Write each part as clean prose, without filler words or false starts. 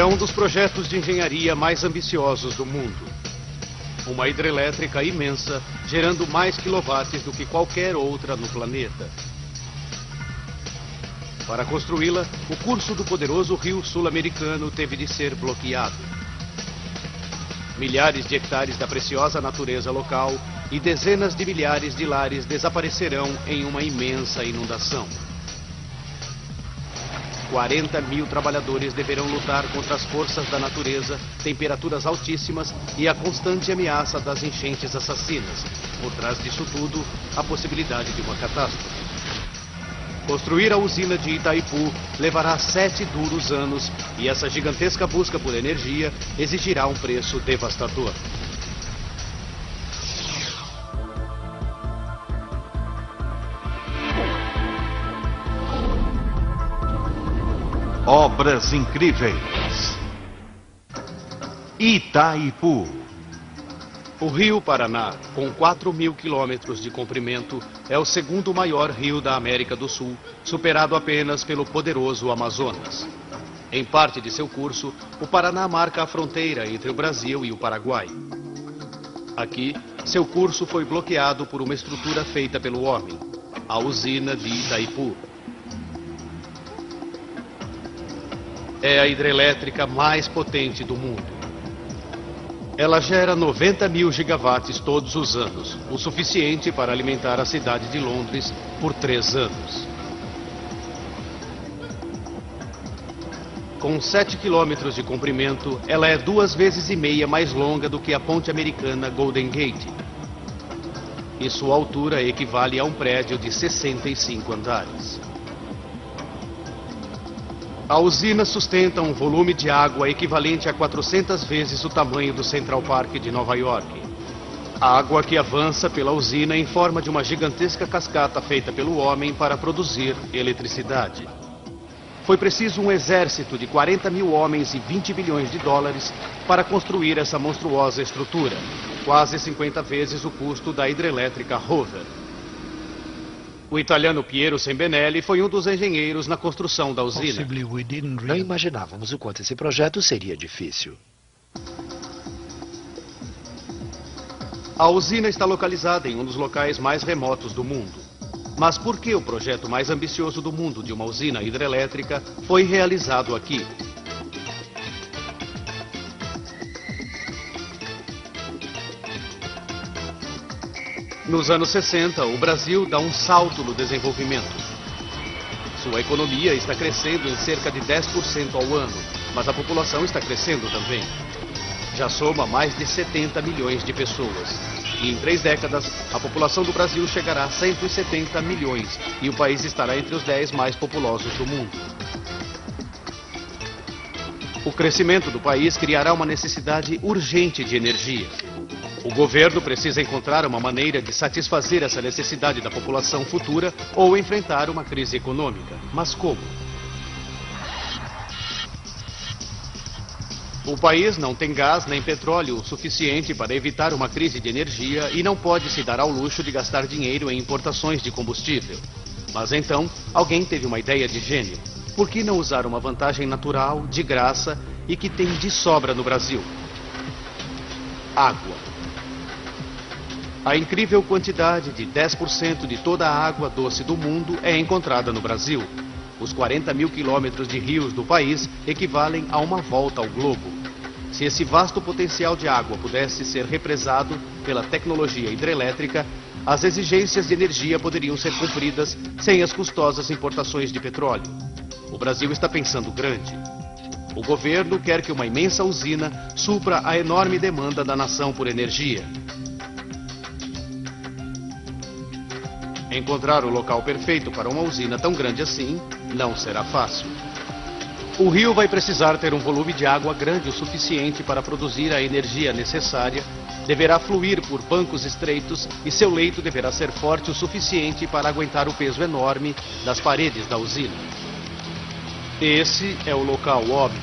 um dos projetos de engenharia mais ambiciosos do mundo. Uma hidrelétrica imensa, gerando mais quilowatts do que qualquer outra no planeta. Para construí-la, o curso do poderoso rio sul-americano teve de ser bloqueado. Milhares de hectares da preciosa natureza local e dezenas de milhares de lares desaparecerão em uma imensa inundação. 40 mil trabalhadores deverão lutar contra as forças da natureza, temperaturas altíssimas e a constante ameaça das enchentes assassinas. Por trás disso tudo, a possibilidade de uma catástrofe. Construir a usina de Itaipu levará 7 duros anos e essa gigantesca busca por energia exigirá um preço devastador. Obras incríveis. Itaipu. O Rio Paraná, com 4.000 quilômetros de comprimento, é o segundo maior rio da América do Sul, superado apenas pelo poderoso Amazonas. Em parte de seu curso, o Paraná marca a fronteira entre o Brasil e o Paraguai. Aqui, seu curso foi bloqueado por uma estrutura feita pelo homem, a usina de Itaipu. É a hidrelétrica mais potente do mundo. Ela gera 90 mil gigawatts todos os anos, o suficiente para alimentar a cidade de Londres por 3 anos. Com 7 quilômetros de comprimento, ela é 2,5 vezes mais longa do que a ponte americana Golden Gate. E sua altura equivale a um prédio de 65 andares. A usina sustenta um volume de água equivalente a 400 vezes o tamanho do Central Park de Nova York. Água que avança pela usina em forma de uma gigantesca cascata feita pelo homem para produzir eletricidade. Foi preciso um exército de 40 mil homens e 20 bilhões de dólares para construir essa monstruosa estrutura, quase 50 vezes o custo da hidrelétrica Hoover. O italiano Piero Sembenelli foi um dos engenheiros na construção da usina. Não imaginávamos o quanto esse projeto seria difícil. A usina está localizada em um dos locais mais remotos do mundo. Mas por que o projeto mais ambicioso do mundo de uma usina hidrelétrica foi realizado aqui? Nos anos 60, o Brasil dá um salto no desenvolvimento. Sua economia está crescendo em cerca de 10% ao ano, mas a população está crescendo também. Já soma mais de 70 milhões de pessoas. E em 3 décadas, a população do Brasil chegará a 170 milhões e o país estará entre os 10 mais populosos do mundo. O crescimento do país criará uma necessidade urgente de energia. O governo precisa encontrar uma maneira de satisfazer essa necessidade da população futura ou enfrentar uma crise econômica. Mas como? O país não tem gás nem petróleo o suficiente para evitar uma crise de energia e não pode se dar ao luxo de gastar dinheiro em importações de combustível. Mas então, alguém teve uma ideia de gênio. Por que não usar uma vantagem natural, de graça e que tem de sobra no Brasil? Água. A incrível quantidade de 10% de toda a água doce do mundo é encontrada no Brasil. Os 40 mil quilômetros de rios do país equivalem a uma volta ao globo. Se esse vasto potencial de água pudesse ser represado pela tecnologia hidrelétrica, as exigências de energia poderiam ser cumpridas sem as custosas importações de petróleo. O Brasil está pensando grande. O governo quer que uma imensa usina supra a enorme demanda da nação por energia. Encontrar o local perfeito para uma usina tão grande assim não será fácil. O rio vai precisar ter um volume de água grande o suficiente para produzir a energia necessária, deverá fluir por bancos estreitos e seu leito deverá ser forte o suficiente para aguentar o peso enorme das paredes da usina. Esse é o local óbvio.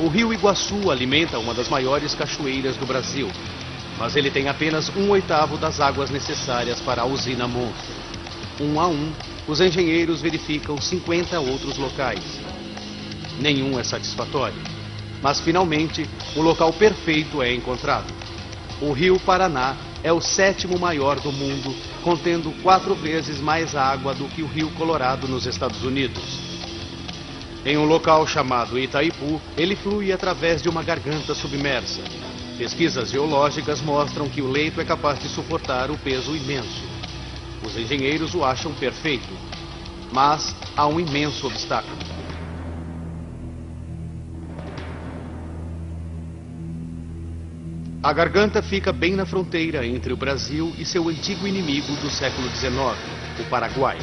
O rio Iguaçu alimenta uma das maiores cachoeiras do Brasil, mas ele tem apenas 1/8 das águas necessárias para a usina monstro. 1 a 1, os engenheiros verificam 50 outros locais. Nenhum é satisfatório, mas finalmente o local perfeito é encontrado. O rio Paraná é o 7º maior do mundo, contendo 4 vezes mais água do que o rio Colorado nos Estados Unidos. Em um local chamado Itaipu, ele flui através de uma garganta submersa. Pesquisas geológicas mostram que o leito é capaz de suportar o peso imenso. Os engenheiros o acham perfeito, mas há um imenso obstáculo. A garganta fica bem na fronteira entre o Brasil e seu antigo inimigo do século XIX, o Paraguai.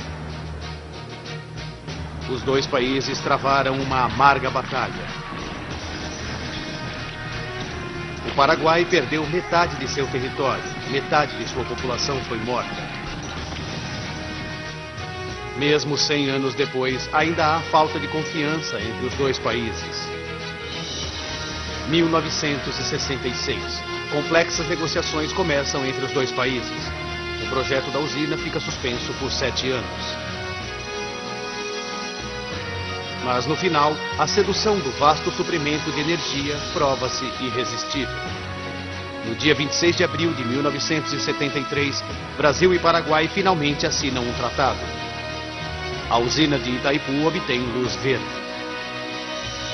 Os dois países travaram uma amarga batalha. O Paraguai perdeu metade de seu território, metade de sua população foi morta. Mesmo 100 anos depois, ainda há falta de confiança entre os dois países. 1966. Complexas negociações começam entre os dois países. O projeto da usina fica suspenso por 7 anos. Mas no final, a sedução do vasto suprimento de energia prova-se irresistível. No dia 26 de abril de 1973, Brasil e Paraguai finalmente assinam um tratado. A usina de Itaipu obtém luz verde.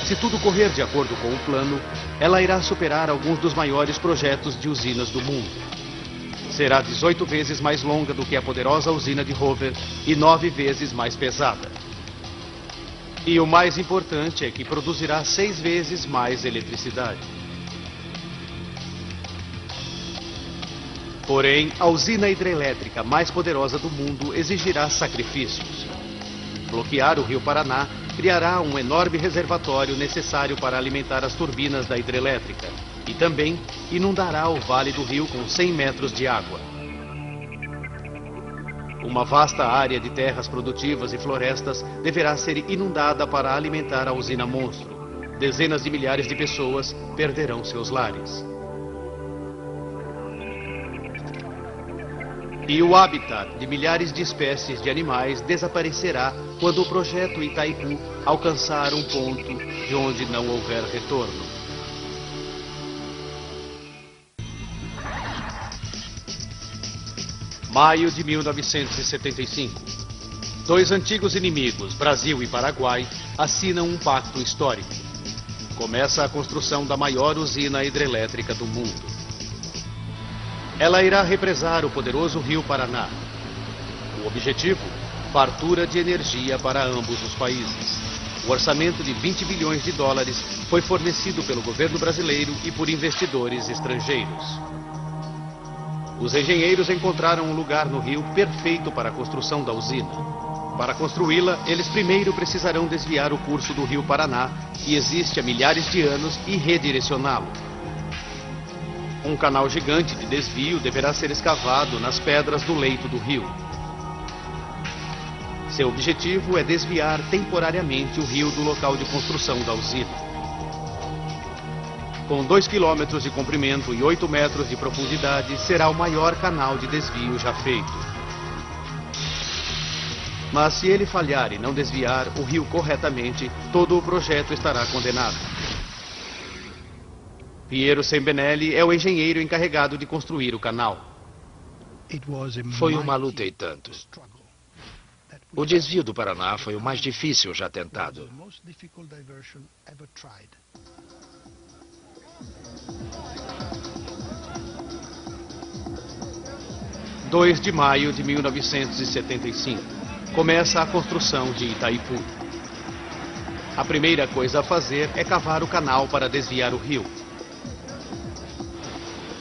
Se tudo correr de acordo com o plano, ela irá superar alguns dos maiores projetos de usinas do mundo. Será 18 vezes mais longa do que a poderosa usina de Hoover e 9 vezes mais pesada. E o mais importante é que produzirá 6 vezes mais eletricidade. Porém, a usina hidrelétrica mais poderosa do mundo exigirá sacrifícios. Bloquear o rio Paraná criará um enorme reservatório necessário para alimentar as turbinas da hidrelétrica e também inundará o vale do rio com 100 metros de água. Uma vasta área de terras produtivas e florestas deverá ser inundada para alimentar a usina monstro. Dezenas de milhares de pessoas perderão seus lares. E o habitat de milhares de espécies de animais desaparecerá quando o projeto Itaipu alcançar um ponto de onde não houver retorno. Maio de 1975. Dois antigos inimigos, Brasil e Paraguai, assinam um pacto histórico. Começa a construção da maior usina hidrelétrica do mundo. Ela irá represar o poderoso rio Paraná. O objetivo? Fartura de energia para ambos os países. O orçamento de 20 bilhões de dólares foi fornecido pelo governo brasileiro e por investidores estrangeiros. Os engenheiros encontraram um lugar no rio perfeito para a construção da usina. Para construí-la, eles primeiro precisarão desviar o curso do rio Paraná, que existe há milhares de anos, e redirecioná-lo. Um canal gigante de desvio deverá ser escavado nas pedras do leito do rio. Seu objetivo é desviar temporariamente o rio do local de construção da usina. Com 2 quilômetros de comprimento e 8 metros de profundidade, será o maior canal de desvio já feito. Mas se ele falhar e não desviar o rio corretamente, todo o projeto estará condenado. Piero Sembinelli é o engenheiro encarregado de construir o canal. Foi uma luta e tanto. O desvio do Paraná foi o mais difícil já tentado. 2 de maio de 1975. Começa a construção de Itaipu. A primeira coisa a fazer é cavar o canal para desviar o rio.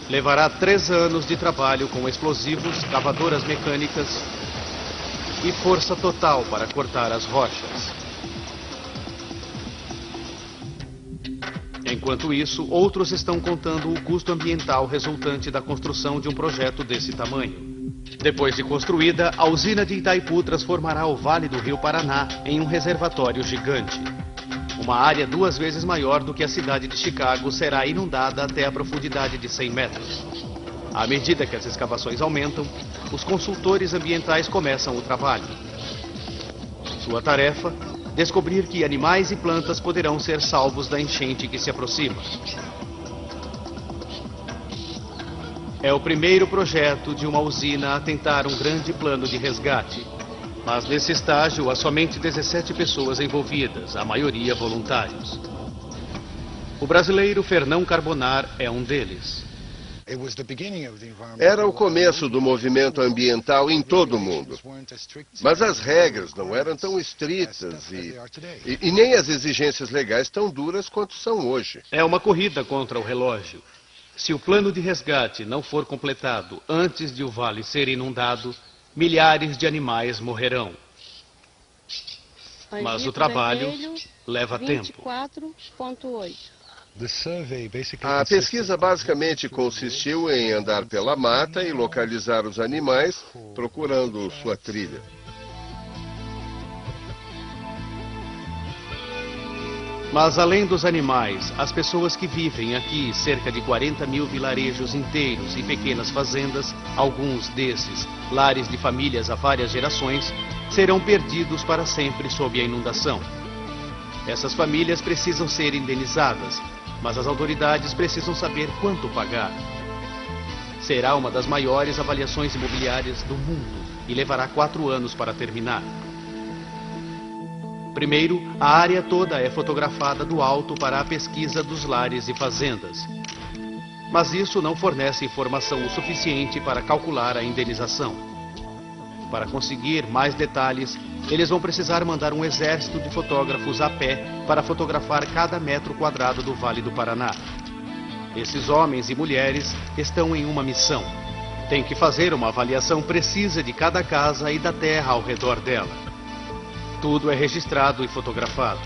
Levará 3 anos de trabalho com explosivos, cavadoras mecânicas e força total para cortar as rochas. Enquanto isso, outros estão contando o custo ambiental resultante da construção de um projeto desse tamanho. Depois de construída, a usina de Itaipu transformará o vale do rio Paraná em um reservatório gigante. Uma área 2 vezes maior do que a cidade de Chicago será inundada até a profundidade de 100 metros. À medida que as escavações aumentam, os consultores ambientais começam o trabalho. Sua tarefa: descobrir que animais e plantas poderão ser salvos da enchente que se aproxima. É o primeiro projeto de uma usina a tentar um grande plano de resgate. Mas nesse estágio há somente 17 pessoas envolvidas, a maioria voluntários. O brasileiro Fernão Carbonar é um deles. Era o começo do movimento ambiental em todo o mundo. Mas as regras não eram tão estritas e nem as exigências legais tão duras quanto são hoje. É uma corrida contra o relógio. Se o plano de resgate não for completado antes de o vale ser inundado, milhares de animais morrerão. Mas o trabalho leva tempo. 24,8. A pesquisa basicamente consistiu em andar pela mata e localizar os animais, procurando sua trilha. Mas além dos animais, as pessoas que vivem aqui, cerca de 40 mil vilarejos inteiros e pequenas fazendas, alguns desses, lares de famílias há várias gerações, serão perdidos para sempre sob a inundação. Essas famílias precisam ser indenizadas, mas as autoridades precisam saber quanto pagar. Será uma das maiores avaliações imobiliárias do mundo e levará 4 anos para terminar. Primeiro, a área toda é fotografada do alto para a pesquisa dos lares e fazendas. Mas isso não fornece informação o suficiente para calcular a indenização. Para conseguir mais detalhes, eles vão precisar mandar um exército de fotógrafos a pé para fotografar cada metro quadrado do Vale do Paraná. Esses homens e mulheres estão em uma missão. Têm que fazer uma avaliação precisa de cada casa e da terra ao redor dela. Tudo é registrado e fotografado.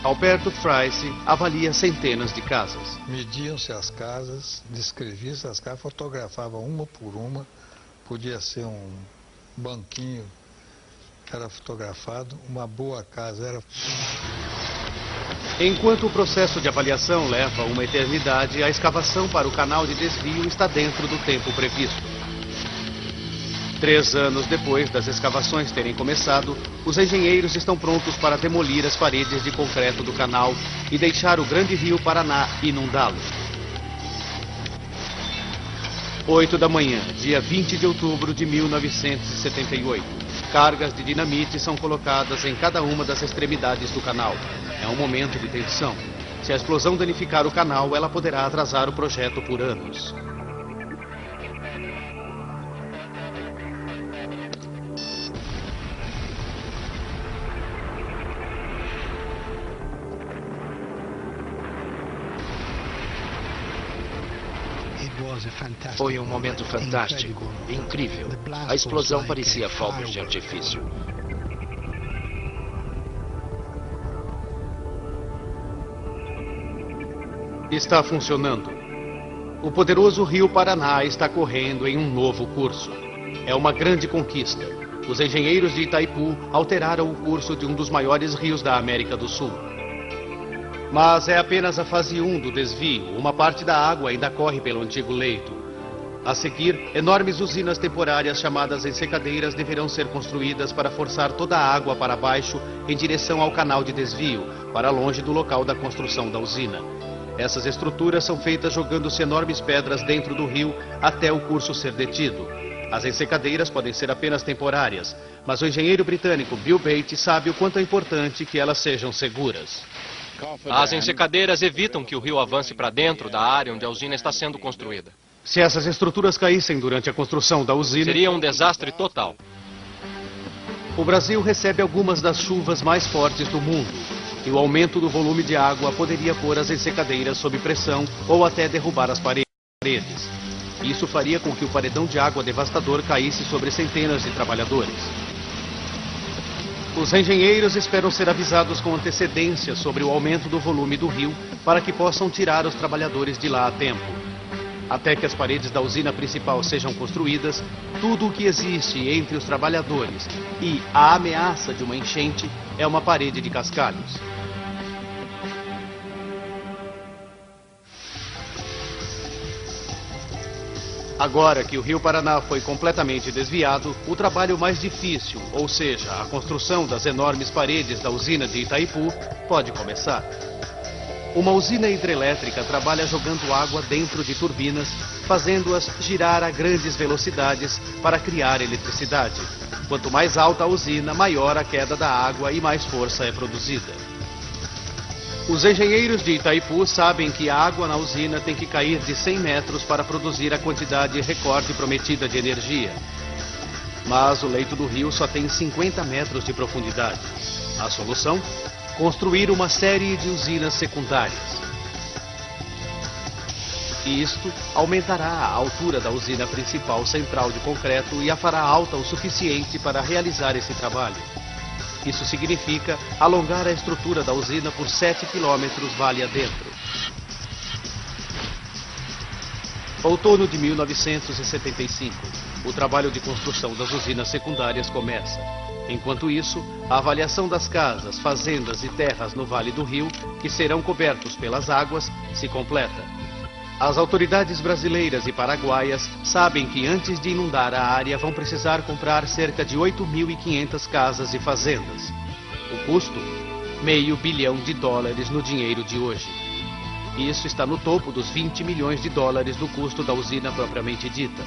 Alberto Frice avalia centenas de casas. Mediam-se as casas, descreviam-se as casas, fotografavam uma por uma. Podia ser um banquinho que era fotografado, uma boa casa era... Enquanto o processo de avaliação leva uma eternidade, a escavação para o canal de desvio está dentro do tempo previsto. 3 anos depois das escavações terem começado, os engenheiros estão prontos para demolir as paredes de concreto do canal e deixar o grande rio Paraná inundá-lo. 8 da manhã, dia 20 de outubro de 1978. Cargas de dinamite são colocadas em cada uma das extremidades do canal. É um momento de tensão. Se a explosão danificar o canal, ela poderá atrasar o projeto por anos. Foi um momento fantástico, incrível. A explosão parecia fogos de artifício. Está funcionando. O poderoso rio Paraná está correndo em um novo curso. É uma grande conquista. Os engenheiros de Itaipu alteraram o curso de um dos maiores rios da América do Sul. Mas é apenas a fase 1 do desvio. Uma parte da água ainda corre pelo antigo leito. A seguir, enormes usinas temporárias chamadas ensecadeiras deverão ser construídas para forçar toda a água para baixo em direção ao canal de desvio, para longe do local da construção da usina. Essas estruturas são feitas jogando-se enormes pedras dentro do rio até o curso ser detido. As ensecadeiras podem ser apenas temporárias, mas o engenheiro britânico Bill Bates sabe o quanto é importante que elas sejam seguras. As ensecadeiras evitam que o rio avance para dentro da área onde a usina está sendo construída. Se essas estruturas caíssem durante a construção da usina... Seria um desastre total. O Brasil recebe algumas das chuvas mais fortes do mundo. E o aumento do volume de água poderia pôr as ensecadeiras sob pressão ou até derrubar as paredes. Isso faria com que o paredão de água devastador caísse sobre centenas de trabalhadores. Os engenheiros esperam ser avisados com antecedência sobre o aumento do volume do rio para que possam tirar os trabalhadores de lá a tempo. Até que as paredes da usina principal sejam construídas, tudo o que existe entre os trabalhadores e a ameaça de uma enchente é uma parede de cascalhos. Agora que o Rio Paraná foi completamente desviado, o trabalho mais difícil, ou seja, a construção das enormes paredes da usina de Itaipu, pode começar. Uma usina hidrelétrica trabalha jogando água dentro de turbinas, fazendo-as girar a grandes velocidades para criar eletricidade. Quanto mais alta a usina, maior a queda da água e mais força é produzida. Os engenheiros de Itaipu sabem que a água na usina tem que cair de 100 metros para produzir a quantidade recorde prometida de energia. Mas o leito do rio só tem 50 metros de profundidade. A solução? Construir uma série de usinas secundárias. E isto aumentará a altura da usina principal central de concreto e a fará alta o suficiente para realizar esse trabalho. Isso significa alongar a estrutura da usina por 7 quilômetros vale adentro. Outono de 1975. O trabalho de construção das usinas secundárias começa. Enquanto isso, a avaliação das casas, fazendas e terras no Vale do Rio, que serão cobertos pelas águas, se completa. As autoridades brasileiras e paraguaias sabem que antes de inundar a área vão precisar comprar cerca de 8.500 casas e fazendas. O custo? $500 bilhão no dinheiro de hoje. Isso está no topo dos $20 milhões do custo da usina propriamente dita.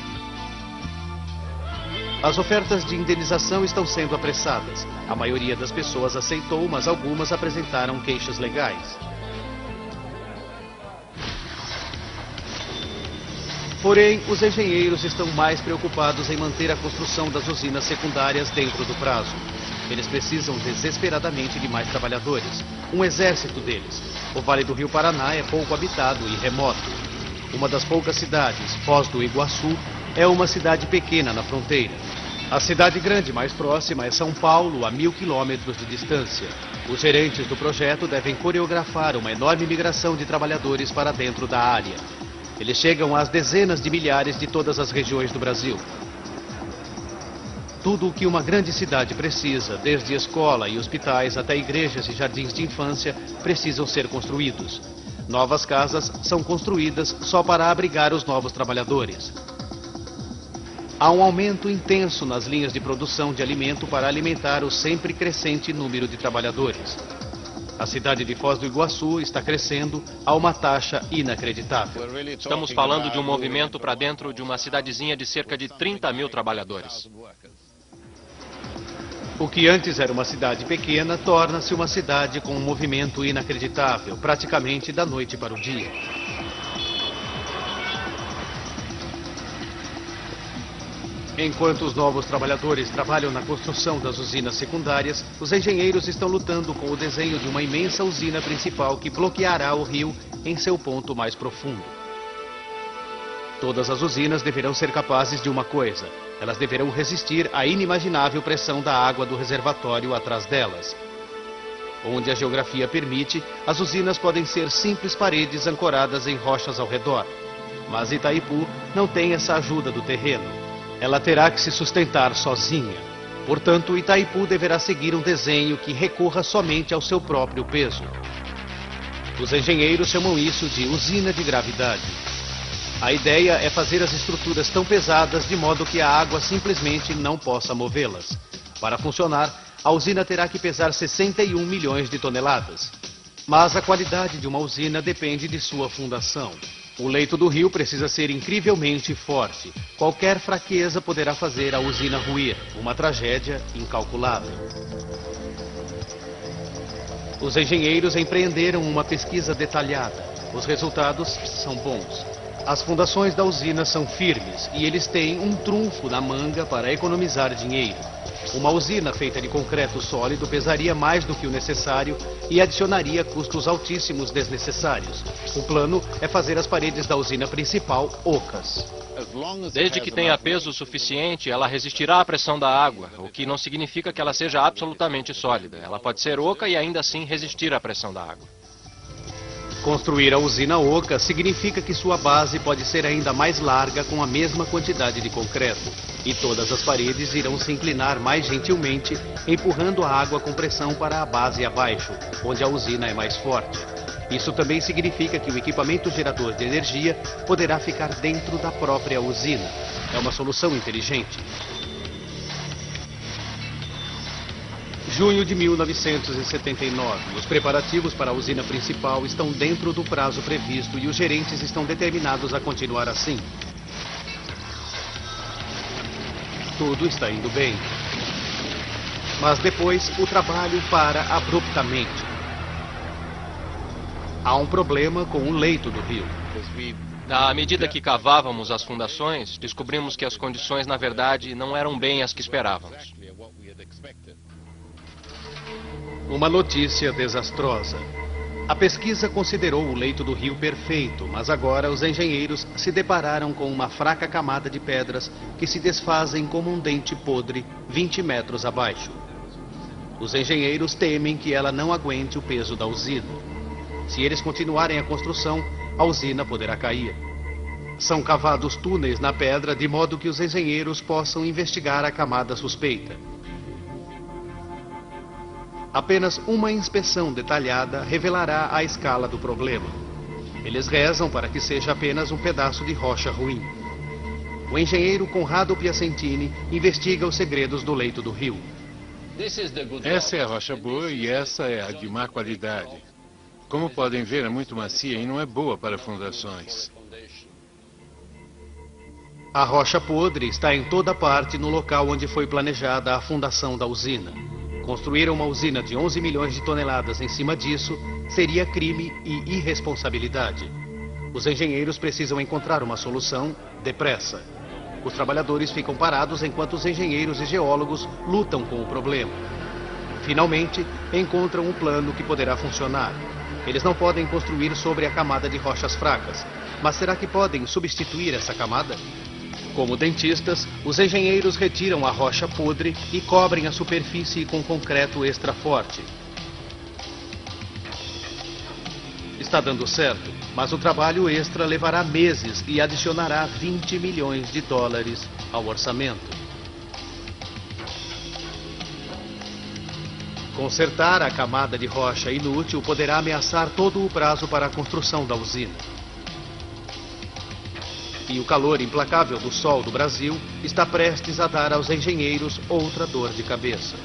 As ofertas de indenização estão sendo apressadas. A maioria das pessoas aceitou, mas algumas apresentaram queixas legais. Porém, os engenheiros estão mais preocupados em manter a construção das usinas secundárias dentro do prazo. Eles precisam desesperadamente de mais trabalhadores, um exército deles. O Vale do Rio Paraná é pouco habitado e remoto. Uma das poucas cidades, Foz do Iguaçu, é uma cidade pequena na fronteira. A cidade grande mais próxima é São Paulo, a 1.000 quilômetros de distância. Os gerentes do projeto devem coreografar uma enorme migração de trabalhadores para dentro da área. Eles chegam às dezenas de milhares de todas as regiões do Brasil. Tudo o que uma grande cidade precisa, desde escola e hospitais até igrejas e jardins de infância, precisam ser construídos. Novas casas são construídas só para abrigar os novos trabalhadores. Há um aumento intenso nas linhas de produção de alimento para alimentar o sempre crescente número de trabalhadores. A cidade de Foz do Iguaçu está crescendo a uma taxa inacreditável. Estamos falando de um movimento para dentro de uma cidadezinha de cerca de 30 mil trabalhadores. O que antes era uma cidade pequena torna-se uma cidade com um movimento inacreditável, praticamente da noite para o dia. Enquanto os novos trabalhadores trabalham na construção das usinas secundárias, os engenheiros estão lutando com o desenho de uma imensa usina principal que bloqueará o rio em seu ponto mais profundo. Todas as usinas deverão ser capazes de uma coisa: elas deverão resistir à inimaginável pressão da água do reservatório atrás delas. Onde a geografia permite, as usinas podem ser simples paredes ancoradas em rochas ao redor. Mas Itaipu não tem essa ajuda do terreno. Ela terá que se sustentar sozinha. Portanto, Itaipu deverá seguir um desenho que recorra somente ao seu próprio peso. Os engenheiros chamam isso de usina de gravidade. A ideia é fazer as estruturas tão pesadas de modo que a água simplesmente não possa movê-las. Para funcionar, a usina terá que pesar 61 milhões de toneladas. Mas a qualidade de uma usina depende de sua fundação. O leito do rio precisa ser incrivelmente forte. Qualquer fraqueza poderá fazer a usina ruir, uma tragédia incalculável. Os engenheiros empreenderam uma pesquisa detalhada. Os resultados são bons. As fundações da usina são firmes e eles têm um trunfo na manga para economizar dinheiro. Uma usina feita de concreto sólido pesaria mais do que o necessário e adicionaria custos altíssimos desnecessários. O plano é fazer as paredes da usina principal ocas. Desde que tenha peso suficiente, ela resistirá à pressão da água, o que não significa que ela seja absolutamente sólida. Ela pode ser oca e ainda assim resistir à pressão da água. Construir a usina oca significa que sua base pode ser ainda mais larga com a mesma quantidade de concreto. E todas as paredes irão se inclinar mais gentilmente, empurrando a água com pressão para a base abaixo, onde a usina é mais forte. Isso também significa que o equipamento gerador de energia poderá ficar dentro da própria usina. É uma solução inteligente. Junho de 1979. Os preparativos para a usina principal estão dentro do prazo previsto e os gerentes estão determinados a continuar assim. Tudo está indo bem. Mas depois o trabalho para abruptamente. Há um problema com o leito do rio. À medida que cavávamos as fundações, descobrimos que as condições, na verdade, não eram bem as que esperávamos. Uma notícia desastrosa. A pesquisa considerou o leito do rio perfeito, mas agora os engenheiros se depararam com uma fraca camada de pedras que se desfazem como um dente podre 20 metros abaixo. Os engenheiros temem que ela não aguente o peso da usina. Se eles continuarem a construção, a usina poderá cair. São cavados túneis na pedra de modo que os engenheiros possam investigar a camada suspeita. Apenas uma inspeção detalhada revelará a escala do problema. Eles rezam para que seja apenas um pedaço de rocha ruim. O engenheiro Conrado Piacentini investiga os segredos do leito do rio. Essa é a rocha boa e essa é a de má qualidade. Como podem ver, é muito macia e não é boa para fundações. A rocha podre está em toda parte no local onde foi planejada a fundação da usina. Construir uma usina de 11 milhões de toneladas em cima disso seria crime e irresponsabilidade. Os engenheiros precisam encontrar uma solução depressa. Os trabalhadores ficam parados enquanto os engenheiros e geólogos lutam com o problema. Finalmente, encontram um plano que poderá funcionar. Eles não podem construir sobre a camada de rochas fracas, mas será que podem substituir essa camada? Como dentistas, os engenheiros retiram a rocha podre e cobrem a superfície com concreto extra forte. Está dando certo, mas o trabalho extra levará meses e adicionará 20 milhões de dólares ao orçamento. Consertar a camada de rocha inútil poderá ameaçar todo o prazo para a construção da usina. E o calor implacável do sol do Brasil está prestes a dar aos engenheiros outra dor de cabeça.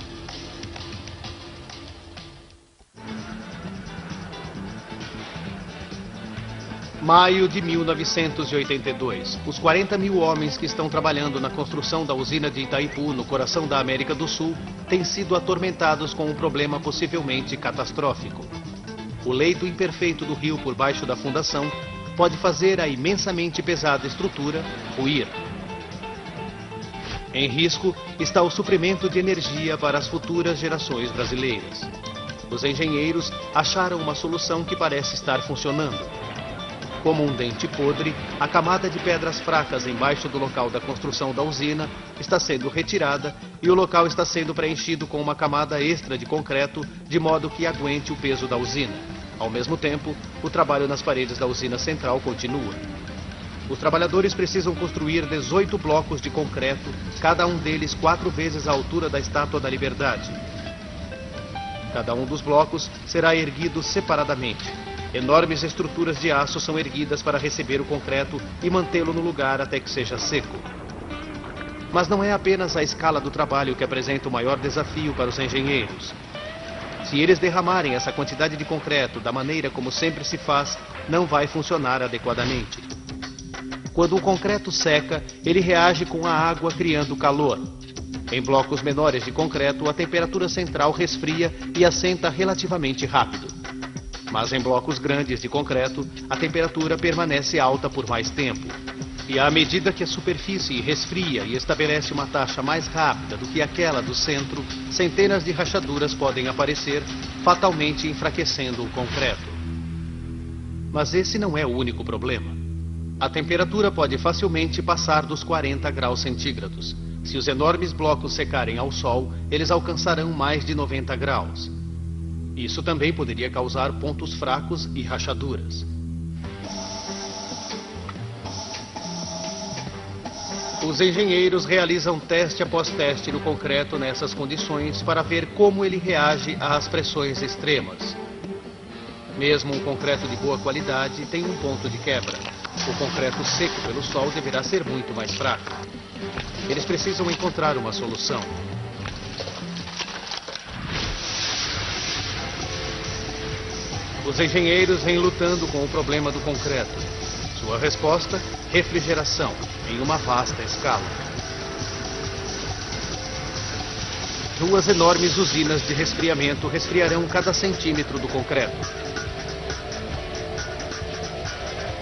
Maio de 1982. Os 40 mil homens que estão trabalhando na construção da usina de Itaipu, no coração da América do Sul, têm sido atormentados com um problema possivelmente catastrófico. O leito imperfeito do rio por baixo da fundação pode fazer a imensamente pesada estrutura ruir. Em risco está o suprimento de energia para as futuras gerações brasileiras. Os engenheiros acharam uma solução que parece estar funcionando. Como um dente podre, a camada de pedras fracas embaixo do local da construção da usina está sendo retirada e o local está sendo preenchido com uma camada extra de concreto de modo que aguente o peso da usina. Ao mesmo tempo, o trabalho nas paredes da usina central continua. Os trabalhadores precisam construir 18 blocos de concreto, cada um deles 4 vezes a altura da Estátua da Liberdade. Cada um dos blocos será erguido separadamente. Enormes estruturas de aço são erguidas para receber o concreto e mantê-lo no lugar até que seja seco. Mas não é apenas a escala do trabalho que apresenta o maior desafio para os engenheiros. Se eles derramarem essa quantidade de concreto da maneira como sempre se faz, não vai funcionar adequadamente. Quando o concreto seca, ele reage com a água criando calor. Em blocos menores de concreto, a temperatura central resfria e assenta relativamente rápido. Mas em blocos grandes de concreto, a temperatura permanece alta por mais tempo. E à medida que a superfície resfria e estabelece uma taxa mais rápida do que aquela do centro, centenas de rachaduras podem aparecer, fatalmente enfraquecendo o concreto. Mas esse não é o único problema. A temperatura pode facilmente passar dos 40 graus centígrados. Se os enormes blocos secarem ao sol, eles alcançarão mais de 90 graus. Isso também poderia causar pontos fracos e rachaduras. Os engenheiros realizam teste após teste no concreto nessas condições para ver como ele reage às pressões extremas. Mesmo um concreto de boa qualidade tem um ponto de quebra. O concreto seco pelo sol deverá ser muito mais fraco. Eles precisam encontrar uma solução. Os engenheiros vêm lutando com o problema do concreto. Sua resposta? Refrigeração, em uma vasta escala. 2 enormes usinas de resfriamento resfriarão cada centímetro do concreto.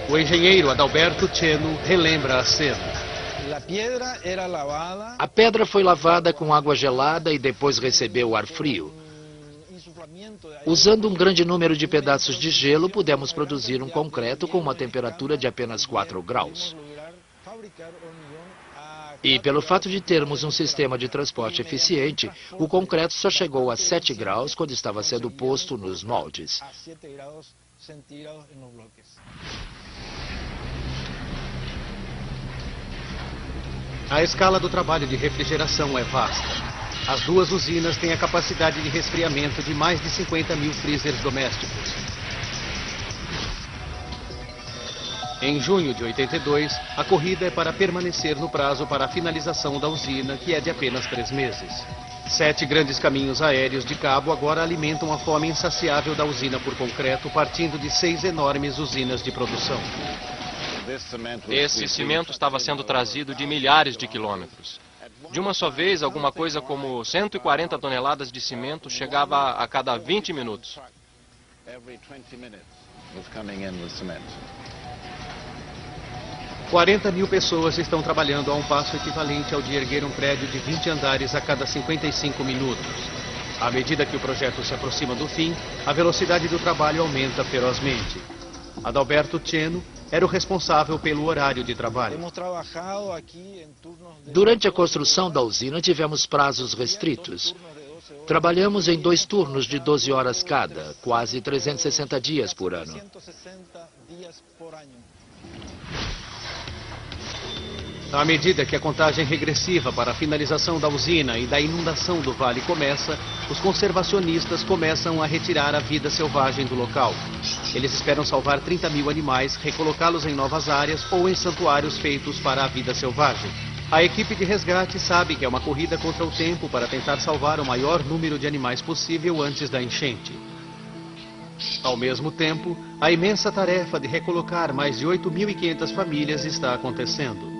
O engenheiro Adalberto Cheno relembra a cena. A pedra foi lavada com água gelada e depois recebeu ar frio. Usando um grande número de pedaços de gelo, pudemos produzir um concreto com uma temperatura de apenas 4 graus. E pelo fato de termos um sistema de transporte eficiente, o concreto só chegou a 7 graus quando estava sendo posto nos moldes. A escala do trabalho de refrigeração é vasta. As 2 usinas têm a capacidade de resfriamento de mais de 50 mil freezers domésticos. Em junho de 82, a corrida é para permanecer no prazo para a finalização da usina, que é de apenas 3 meses. 7 grandes caminhos aéreos de cabo agora alimentam a fome insaciável da usina por concreto, partindo de 6 enormes usinas de produção. Esse cimento estava sendo trazido de milhares de quilômetros. De uma só vez, alguma coisa como 140 toneladas de cimento chegava a cada 20 minutos. 40 mil pessoas estão trabalhando a um passo equivalente ao de erguer um prédio de 20 andares a cada 55 minutos. À medida que o projeto se aproxima do fim, a velocidade do trabalho aumenta ferozmente. Adalberto Cheno era o responsável pelo horário de trabalho. Durante a construção da usina, tivemos prazos restritos. Trabalhamos em 2 turnos de 12 horas cada, quase 360 dias por ano. À medida que a contagem regressiva para a finalização da usina e da inundação do vale começa, os conservacionistas começam a retirar a vida selvagem do local. Eles esperam salvar 30 mil animais, recolocá-los em novas áreas ou em santuários feitos para a vida selvagem. A equipe de resgate sabe que é uma corrida contra o tempo para tentar salvar o maior número de animais possível antes da enchente. Ao mesmo tempo, a imensa tarefa de recolocar mais de 8.500 famílias está acontecendo.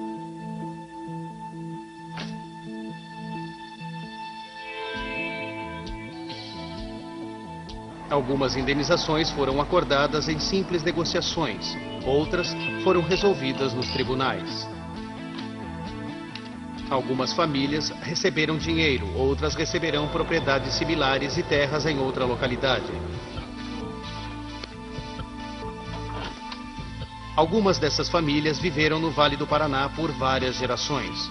Algumas indenizações foram acordadas em simples negociações, outras foram resolvidas nos tribunais. Algumas famílias receberam dinheiro, outras receberão propriedades similares e terras em outra localidade. Algumas dessas famílias viveram no Vale do Paraná por várias gerações.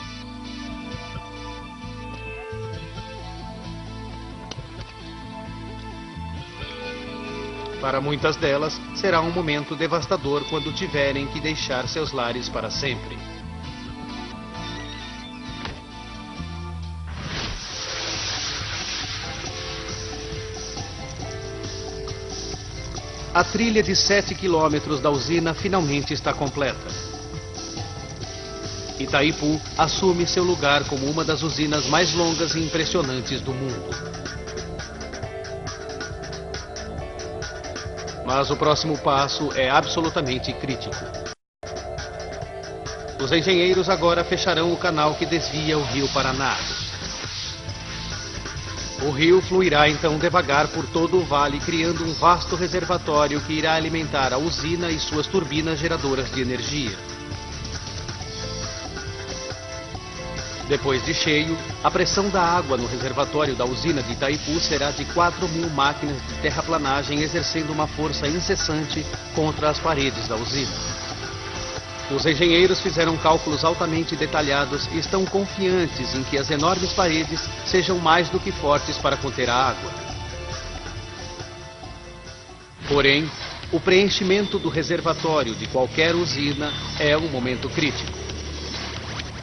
Para muitas delas, será um momento devastador quando tiverem que deixar seus lares para sempre. A trilha de 7 quilômetros da usina finalmente está completa. Itaipu assume seu lugar como uma das usinas mais longas e impressionantes do mundo. Mas o próximo passo é absolutamente crítico. Os engenheiros agora fecharão o canal que desvia o rio Paraná. O rio fluirá então devagar por todo o vale, criando um vasto reservatório que irá alimentar a usina e suas turbinas geradoras de energia. Depois de cheio, a pressão da água no reservatório da usina de Itaipu será de 4.000 máquinas de terraplanagem exercendo uma força incessante contra as paredes da usina. Os engenheiros fizeram cálculos altamente detalhados e estão confiantes em que as enormes paredes sejam mais do que fortes para conter a água. Porém, o preenchimento do reservatório de qualquer usina é um momento crítico.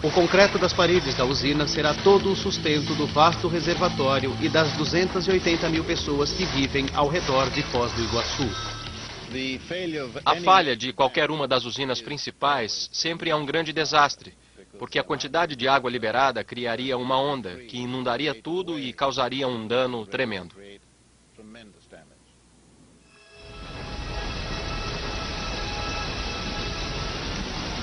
O concreto das paredes da usina será todo o sustento do vasto reservatório e das 280 mil pessoas que vivem ao redor de Foz do Iguaçu. A falha de qualquer uma das usinas principais sempre é um grande desastre, porque a quantidade de água liberada criaria uma onda que inundaria tudo e causaria um dano tremendo.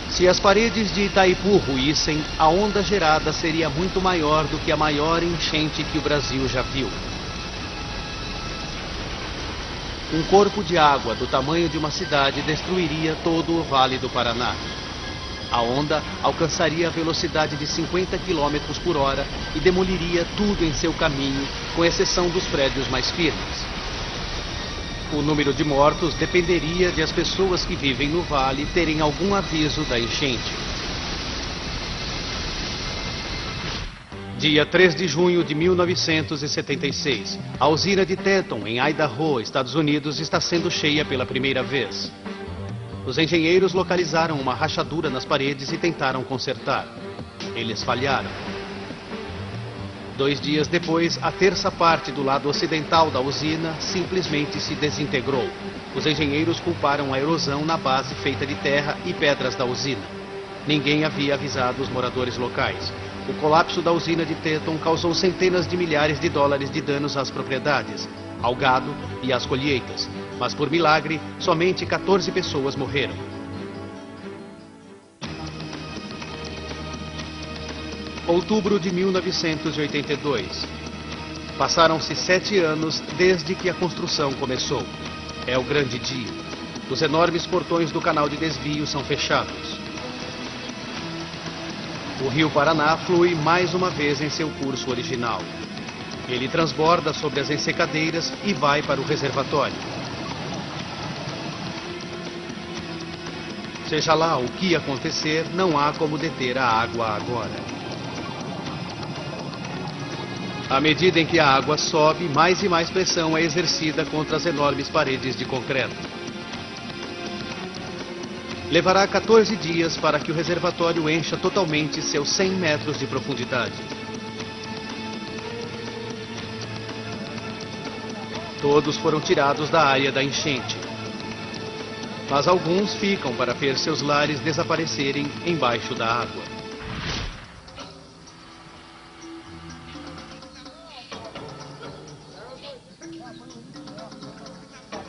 Se as paredes de Itaipu ruíssem, a onda gerada seria muito maior do que a maior enchente que o Brasil já viu. Um corpo de água do tamanho de uma cidade destruiria todo o Vale do Paraná. A onda alcançaria a velocidade de 50 km por hora e demoliria tudo em seu caminho, com exceção dos prédios mais firmes. O número de mortos dependeria de as pessoas que vivem no vale terem algum aviso da enchente. Dia 3 de junho de 1976, a usina de Teton, em Idaho, Estados Unidos, está sendo cheia pela primeira vez. Os engenheiros localizaram uma rachadura nas paredes e tentaram consertar. Eles falharam. 2 dias depois, a terça parte do lado ocidental da usina simplesmente se desintegrou. Os engenheiros culparam a erosão na base feita de terra e pedras da usina. Ninguém havia avisado os moradores locais. O colapso da usina de Teton causou centenas de milhares de dólares de danos às propriedades, ao gado e às colheitas. Mas, por milagre, somente 14 pessoas morreram. Outubro de 1982. Passaram-se 7 anos desde que a construção começou. É o grande dia. Os enormes portões do canal de desvio são fechados. O rio Paraná flui mais uma vez em seu curso original. Ele transborda sobre as ensecadeiras e vai para o reservatório. Seja lá o que acontecer, não há como deter a água agora. À medida em que a água sobe, mais e mais pressão é exercida contra as enormes paredes de concreto. Levará 14 dias para que o reservatório encha totalmente seus 100 metros de profundidade. Todos foram tirados da área da enchente. Mas alguns ficam para ver seus lares desaparecerem embaixo da água.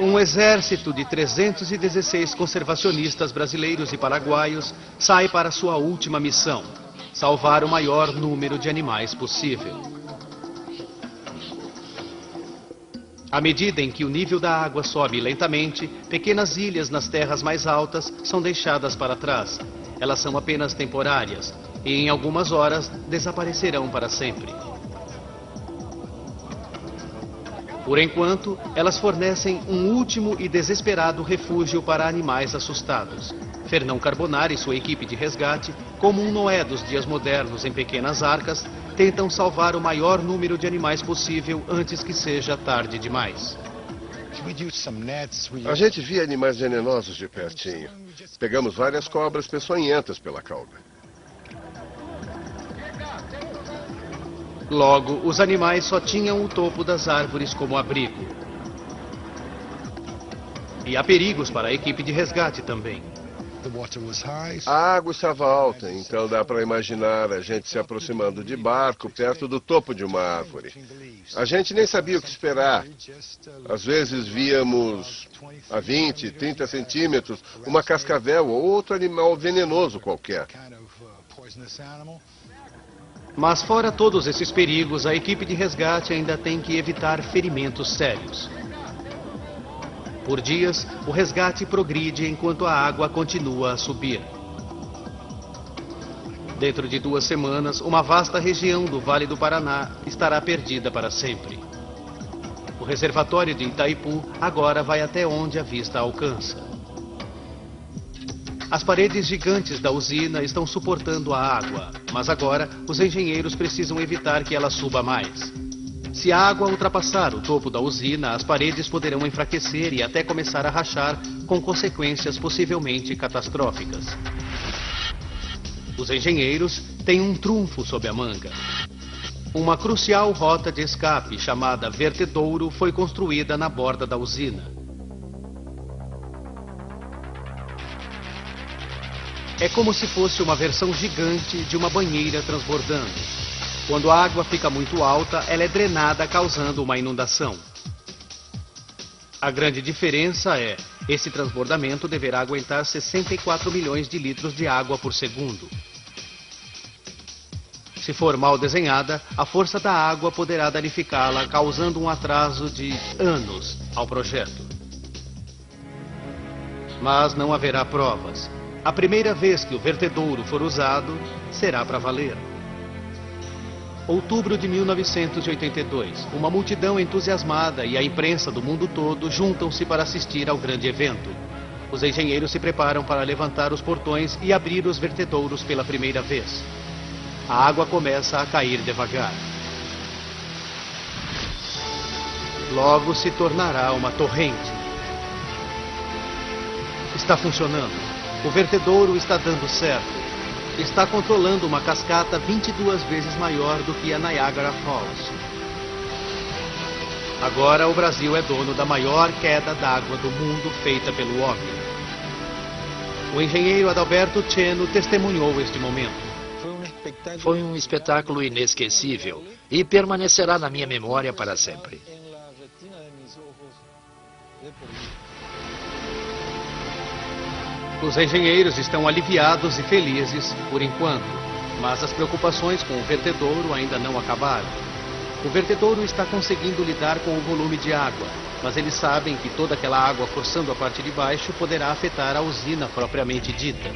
Um exército de 316 conservacionistas brasileiros e paraguaios sai para sua última missão: salvar o maior número de animais possível. À medida em que o nível da água sobe lentamente, pequenas ilhas nas terras mais altas são deixadas para trás. Elas são apenas temporárias e em algumas horas desaparecerão para sempre. Por enquanto, elas fornecem um último e desesperado refúgio para animais assustados. Fernão Carbonari e sua equipe de resgate, como um Noé dos dias modernos em pequenas arcas, tentam salvar o maior número de animais possível antes que seja tarde demais. A gente via animais venenosos de pertinho. Pegamos várias cobras peçonhentas pela cauda. Logo, os animais só tinham o topo das árvores como abrigo. E há perigos para a equipe de resgate também. A água estava alta, então dá para imaginar a gente se aproximando de barco perto do topo de uma árvore. A gente nem sabia o que esperar. Às vezes víamos a 20, 30 centímetros uma cascavel ou outro animal venenoso qualquer. Mas fora todos esses perigos, a equipe de resgate ainda tem que evitar ferimentos sérios. Por dias, o resgate progride enquanto a água continua a subir. Dentro de 2 semanas, uma vasta região do Vale do Paraná estará perdida para sempre. O reservatório de Itaipu agora vai até onde a vista alcança. As paredes gigantes da usina estão suportando a água, mas agora os engenheiros precisam evitar que ela suba mais. Se a água ultrapassar o topo da usina, as paredes poderão enfraquecer e até começar a rachar, com consequências possivelmente catastróficas. Os engenheiros têm um trunfo sob a manga. Uma crucial rota de escape chamada Vertedouro foi construída na borda da usina. É como se fosse uma versão gigante de uma banheira transbordando. Quando a água fica muito alta, ela é drenada, causando uma inundação. A grande diferença é, esse transbordamento deverá aguentar 64 milhões de litros de água por segundo. Se for mal desenhada, a força da água poderá danificá-la, causando um atraso de anos ao projeto. Mas não haverá provas. A primeira vez que o vertedouro for usado, será para valer. Outubro de 1982, uma multidão entusiasmada e a imprensa do mundo todo juntam-se para assistir ao grande evento. Os engenheiros se preparam para levantar os portões e abrir os vertedouros pela primeira vez. A água começa a cair devagar. Logo se tornará uma torrente. Está funcionando. O vertedouro está dando certo. Está controlando uma cascata 22 vezes maior do que a Niagara Falls. Agora o Brasil é dono da maior queda d'água do mundo feita pelo homem. O engenheiro Adalberto Cheno testemunhou este momento. Foi um espetáculo inesquecível e permanecerá na minha memória para sempre. Os engenheiros estão aliviados e felizes por enquanto, mas as preocupações com o vertedouro ainda não acabaram. O vertedouro está conseguindo lidar com o volume de água, mas eles sabem que toda aquela água forçando a parte de baixo poderá afetar a usina propriamente dita.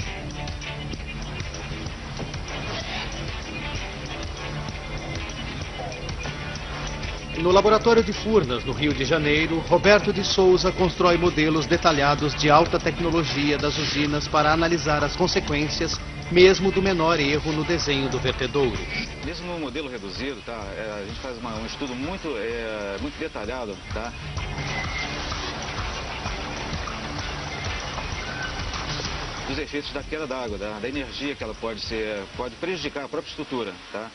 No laboratório de Furnas, no Rio de Janeiro, Roberto de Souza constrói modelos detalhados de alta tecnologia das usinas para analisar as consequências, mesmo do menor erro no desenho do vertedouro. Mesmo no modelo reduzido, tá? A gente faz um estudo muito detalhado, tá? Dos efeitos da queda d'água, da energia que ela pode prejudicar a própria estrutura, tá?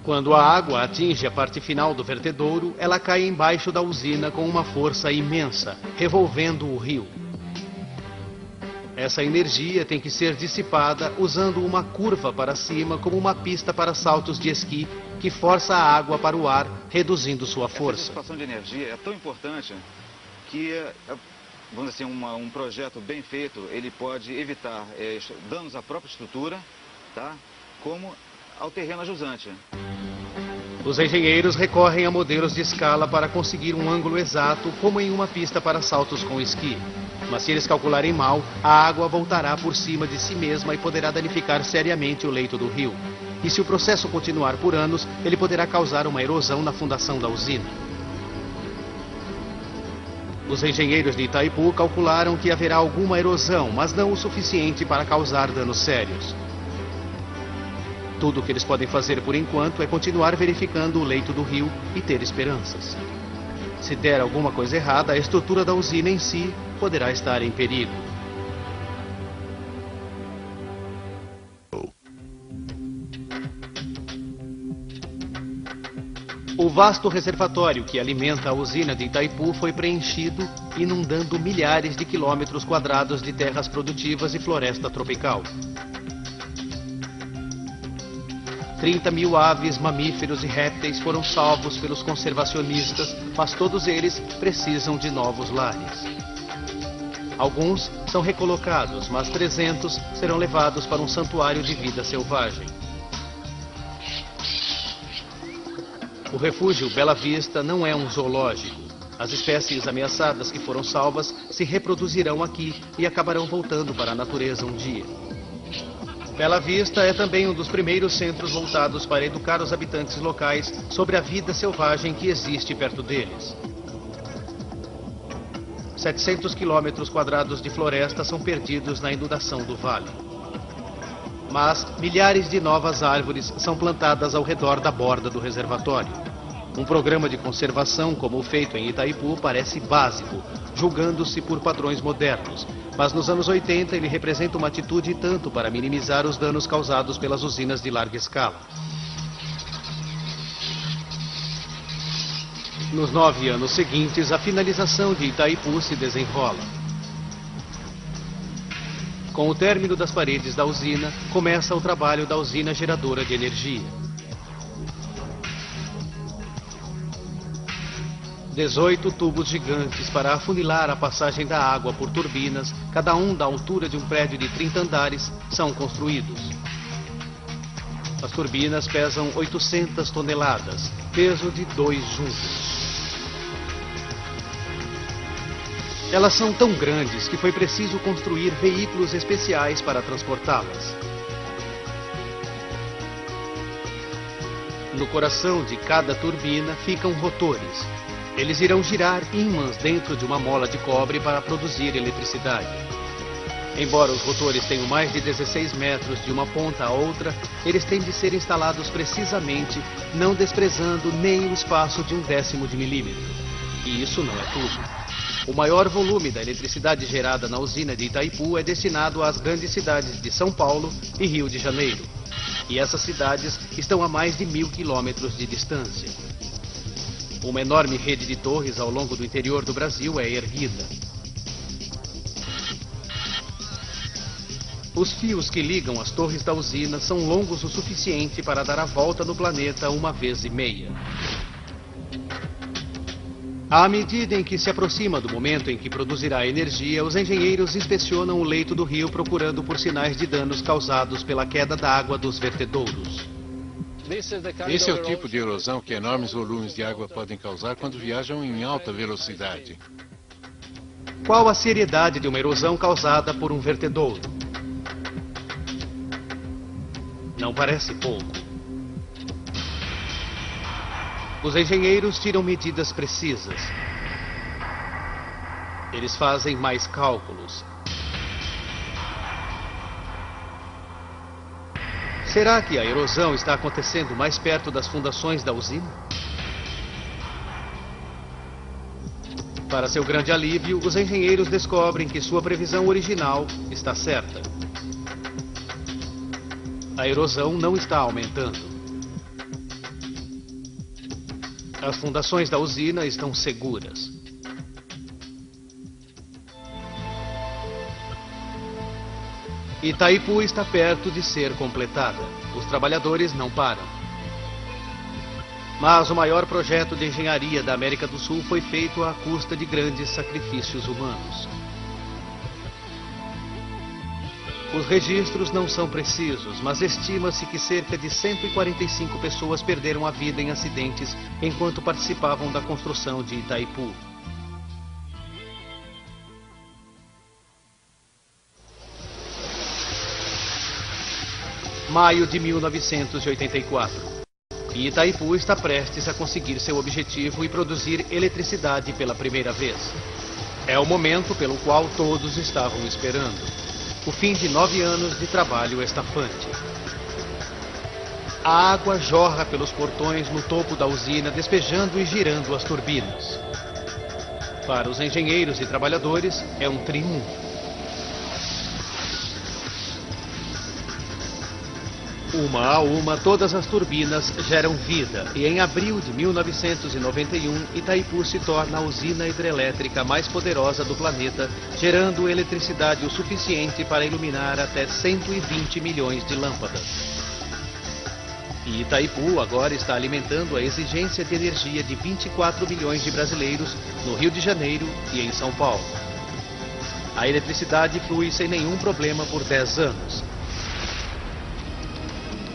Quando a água atinge a parte final do vertedouro, ela cai embaixo da usina com uma força imensa, revolvendo o rio. Essa energia tem que ser dissipada usando uma curva para cima como uma pista para saltos de esqui que força a água para o ar, reduzindo sua força. A dissipação de energia é tão importante que, vamos dizer assim, um projeto bem feito, ele pode evitar danos à própria estrutura, tá? Como ao terreno ajusante. Os engenheiros recorrem a modelos de escala para conseguir um ângulo exato, como em uma pista para saltos com esqui. Mas se eles calcularem mal, a água voltará por cima de si mesma e poderá danificar seriamente o leito do rio. E se o processo continuar por anos, ele poderá causar uma erosão na fundação da usina. Os engenheiros de Itaipu calcularam que haverá alguma erosão, mas não o suficiente para causar danos sérios. Tudo o que eles podem fazer por enquanto é continuar verificando o leito do rio e ter esperanças. Se der alguma coisa errada, a estrutura da usina em si poderá estar em perigo. O vasto reservatório que alimenta a usina de Itaipu foi preenchido, inundando milhares de quilômetros quadrados de terras produtivas e floresta tropical. 30 mil aves, mamíferos e répteis foram salvos pelos conservacionistas, mas todos eles precisam de novos lares. Alguns são recolocados, mas 300 serão levados para um santuário de vida selvagem. O refúgio Bela Vista não é um zoológico. As espécies ameaçadas que foram salvas se reproduzirão aqui e acabarão voltando para a natureza um dia. Bela Vista é também um dos primeiros centros voltados para educar os habitantes locais sobre a vida selvagem que existe perto deles. 700 quilômetros quadrados de floresta são perdidos na inundação do vale. Mas milhares de novas árvores são plantadas ao redor da borda do reservatório. Um programa de conservação como o feito em Itaipu parece básico, julgando-se por padrões modernos. Mas nos anos 80 ele representa uma atitude e tanto para minimizar os danos causados pelas usinas de larga escala. Nos 9 anos seguintes, a finalização de Itaipu se desenrola. Com o término das paredes da usina, começa o trabalho da usina geradora de energia. 18 tubos gigantes para afunilar a passagem da água por turbinas, cada um da altura de um prédio de 30 andares, são construídos. As turbinas pesam 800 toneladas, peso de 2 juncos. Elas são tão grandes que foi preciso construir veículos especiais para transportá-las. No coração de cada turbina ficam rotores. Eles irão girar ímãs dentro de uma mola de cobre para produzir eletricidade. Embora os rotores tenham mais de 16 metros de uma ponta a outra, eles têm de ser instalados precisamente, não desprezando nem o espaço de 1/10 de milímetro. E isso não é tudo. O maior volume da eletricidade gerada na usina de Itaipu é destinado às grandes cidades de São Paulo e Rio de Janeiro. E essas cidades estão a mais de 1.000 quilômetros de distância. Uma enorme rede de torres ao longo do interior do Brasil é erguida. Os fios que ligam as torres da usina são longos o suficiente para dar a volta no planeta 1 vez e meia. À medida em que se aproxima do momento em que produzirá energia, os engenheiros inspecionam o leito do rio procurando por sinais de danos causados pela queda da água dos vertedouros. Esse é o tipo de erosão que enormes volumes de água podem causar quando viajam em alta velocidade. Qual a seriedade de uma erosão causada por um vertedouro? Não parece pouco. Os engenheiros tiram medidas precisas. Eles fazem mais cálculos. Será que a erosão está acontecendo mais perto das fundações da usina? Para seu grande alívio, os engenheiros descobrem que sua previsão original está certa. A erosão não está aumentando. As fundações da usina estão seguras. Itaipu está perto de ser completada. Os trabalhadores não param. Mas o maior projeto de engenharia da América do Sul foi feito à custa de grandes sacrifícios humanos. Os registros não são precisos, mas estima-se que cerca de 145 pessoas perderam a vida em acidentes enquanto participavam da construção de Itaipu. Maio de 1984. E Itaipu está prestes a conseguir seu objetivo e produzir eletricidade pela primeira vez. É o momento pelo qual todos estavam esperando. O fim de 9 anos de trabalho estafante. A água jorra pelos portões no topo da usina, despejando e girando as turbinas. Para os engenheiros e trabalhadores, é um triunfo. Uma a uma, todas as turbinas geram vida e em abril de 1991, Itaipu se torna a usina hidrelétrica mais poderosa do planeta, gerando eletricidade o suficiente para iluminar até 120 milhões de lâmpadas. E Itaipu agora está alimentando a exigência de energia de 24 milhões de brasileiros no Rio de Janeiro e em São Paulo. A eletricidade flui sem nenhum problema por 10 anos.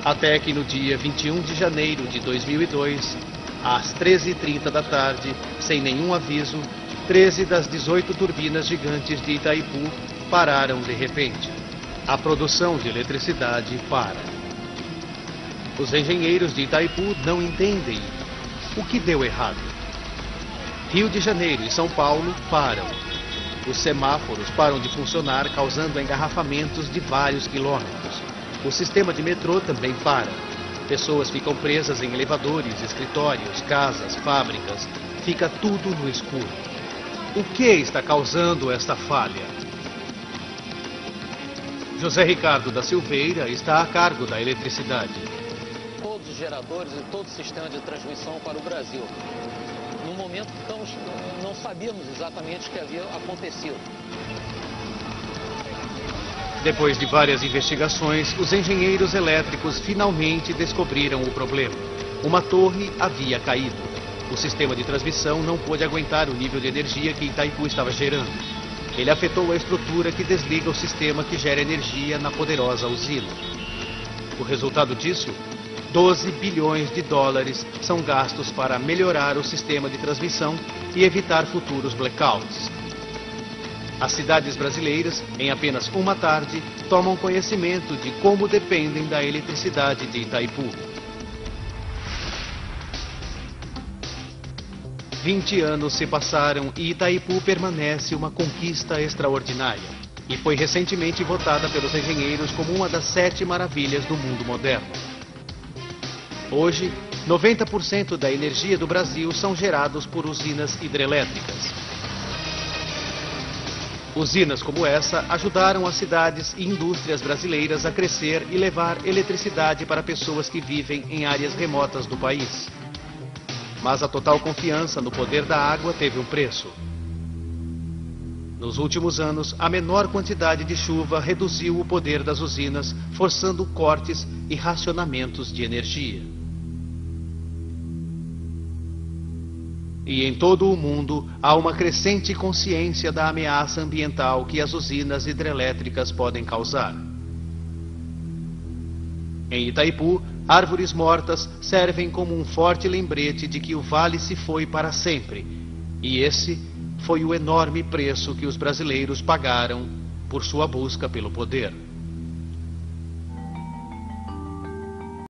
Até que no dia 21 de janeiro de 2002, às 13h30 da tarde, sem nenhum aviso, 13 das 18 turbinas gigantes de Itaipu pararam de repente. A produção de eletricidade para. Os engenheiros de Itaipu não entendem o que deu errado. Rio de Janeiro e São Paulo param. Os semáforos param de funcionar, causando engarrafamentos de vários quilômetros. O sistema de metrô também para. Pessoas ficam presas em elevadores, escritórios, casas, fábricas. Fica tudo no escuro. O que está causando esta falha? José Ricardo da Silveira está a cargo da eletricidade. Todos os geradores e todo o sistema de transmissão para o Brasil. No momento, não sabíamos exatamente o que havia acontecido. Depois de várias investigações, os engenheiros elétricos finalmente descobriram o problema. Uma torre havia caído. O sistema de transmissão não pôde aguentar o nível de energia que Itaipu estava gerando. Ele afetou a estrutura que desliga o sistema que gera energia na poderosa usina. O resultado disso? 12 bilhões de dólares são gastos para melhorar o sistema de transmissão e evitar futuros blackouts. As cidades brasileiras, em apenas uma tarde, tomam conhecimento de como dependem da eletricidade de Itaipu. 20 anos se passaram e Itaipu permanece uma conquista extraordinária. E foi recentemente votada pelos engenheiros como uma das 7 maravilhas do mundo moderno. Hoje, 90% da energia do Brasil são gerados por usinas hidrelétricas. Usinas como essa ajudaram as cidades e indústrias brasileiras a crescer e levar eletricidade para pessoas que vivem em áreas remotas do país. Mas a total confiança no poder da água teve um preço. Nos últimos anos, a menor quantidade de chuva reduziu o poder das usinas, forçando cortes e racionamentos de energia. E em todo o mundo, há uma crescente consciência da ameaça ambiental que as usinas hidrelétricas podem causar. Em Itaipu, árvores mortas servem como um forte lembrete de que o vale se foi para sempre. E esse foi o enorme preço que os brasileiros pagaram por sua busca pelo poder.